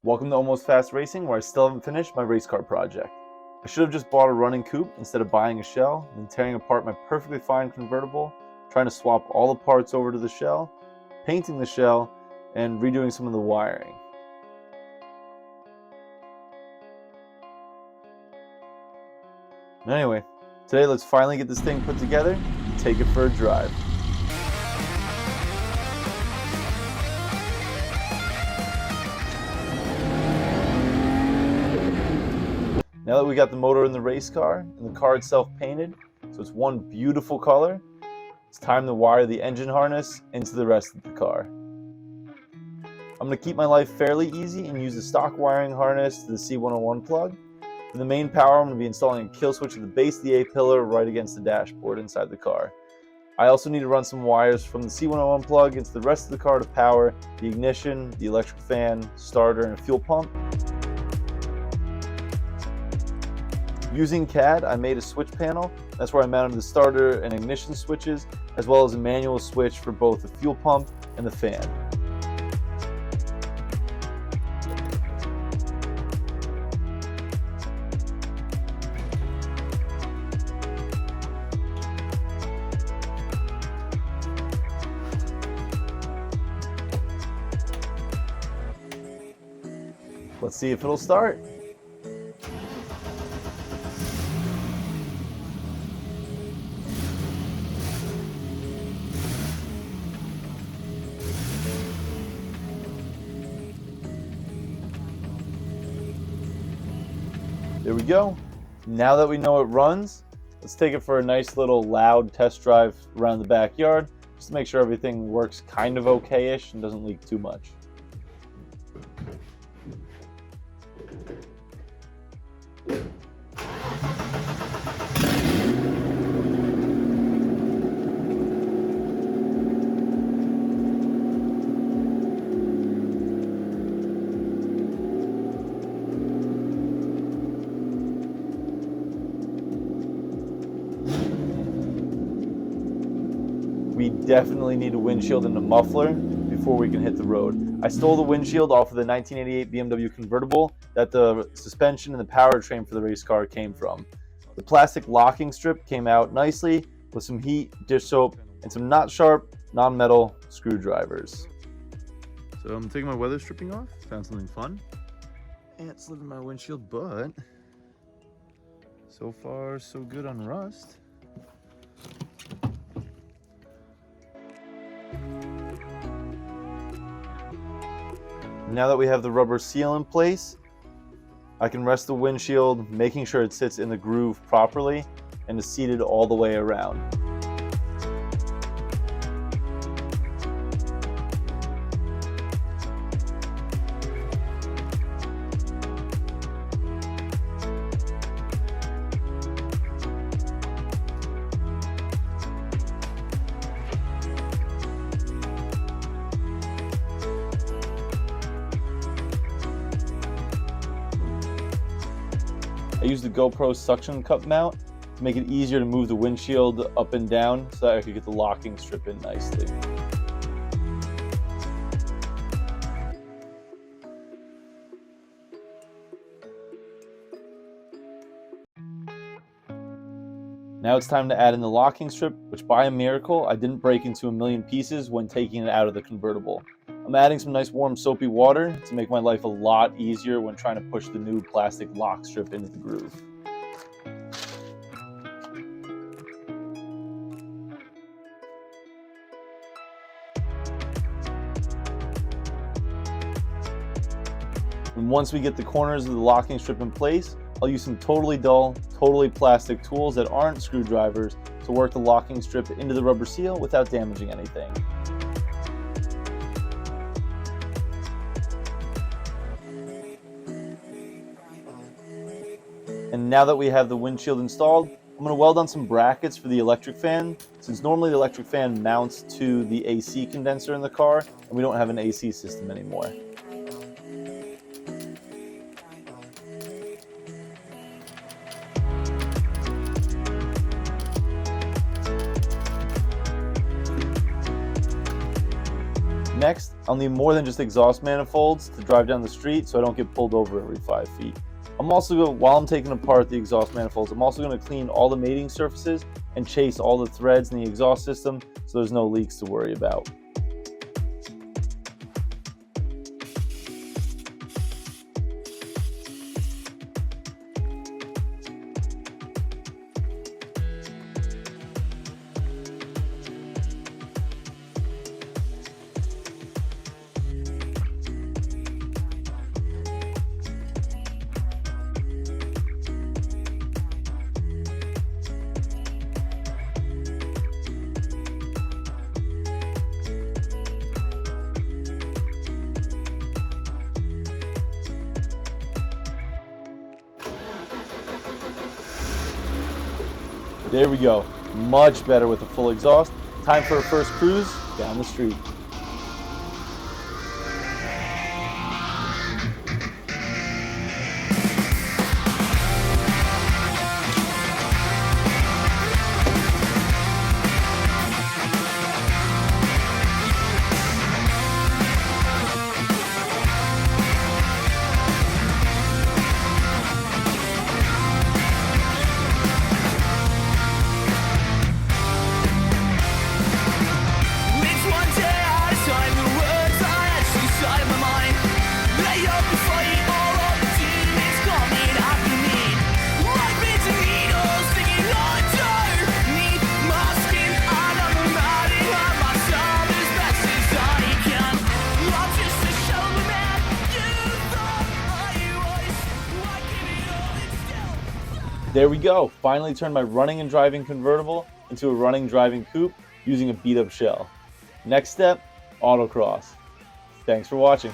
Welcome to Almost Fast Racing, where I still haven't finished my race car project. I should have just bought a running coupe instead of buying a shell, and tearing apart my perfectly fine convertible, trying to swap all the parts over to the shell, painting the shell, and redoing some of the wiring. Anyway, today let's finally get this thing put together and take it for a drive. Now that we got the motor in the race car and the car itself painted, so it's one beautiful color, it's time to wire the engine harness into the rest of the car. I'm going to keep my life fairly easy and use the stock wiring harness to the C101 plug. For the main power, I'm going to be installing a kill switch at the base of the A-pillar right against the dashboard inside the car. I also need to run some wires from the C101 plug into the rest of the car to power the ignition, the electric fan, starter, and a fuel pump. Using CAD, I made a switch panel. That's where I mounted the starter and ignition switches, as well as a manual switch for both the fuel pump and the fan. Let's see if it'll start. There we go. Now that we know it runs, let's take it for a nice little loud test drive around the backyard, just to make sure everything works kind of okay-ish and doesn't leak too much. We definitely need a windshield and a muffler before we can hit the road. I stole the windshield off of the 1988 BMW convertible that the suspension and the powertrain for the race car came from. The plastic locking strip came out nicely with some heat, dish soap, and some not sharp, non-metal screwdrivers. So I'm taking my weather stripping off. Found something fun. And it's living my windshield, but so far so good on rust. Now that we have the rubber seal in place, I can rest the windshield, making sure it sits in the groove properly and is seated all the way around. I used the GoPro suction cup mount to make it easier to move the windshield up and down so that I could get the locking strip in nicely. Now it's time to add in the locking strip, which by a miracle I didn't break into a million pieces when taking it out of the convertible. I'm adding some nice warm soapy water to make my life a lot easier when trying to push the new plastic lock strip into the groove. And once we get the corners of the locking strip in place, I'll use some totally dull, totally plastic tools that aren't screwdrivers to work the locking strip into the rubber seal without damaging anything. And now that we have the windshield installed, I'm going to weld on some brackets for the electric fan, since normally the electric fan mounts to the AC condenser in the car, and we don't have an AC system anymore. Next, I'll need more than just exhaust manifolds to drive down the street so I don't get pulled over every 5 feet. While I'm taking apart the exhaust manifolds, I'm also going to clean all the mating surfaces and chase all the threads in the exhaust system so there's no leaks to worry about. There we go. Much better with the full exhaust. Time for a first cruise down the street. There we go. Finally turned my running and driving convertible into a running driving coupe using a beat up shell. Next step, autocross. Thanks for watching.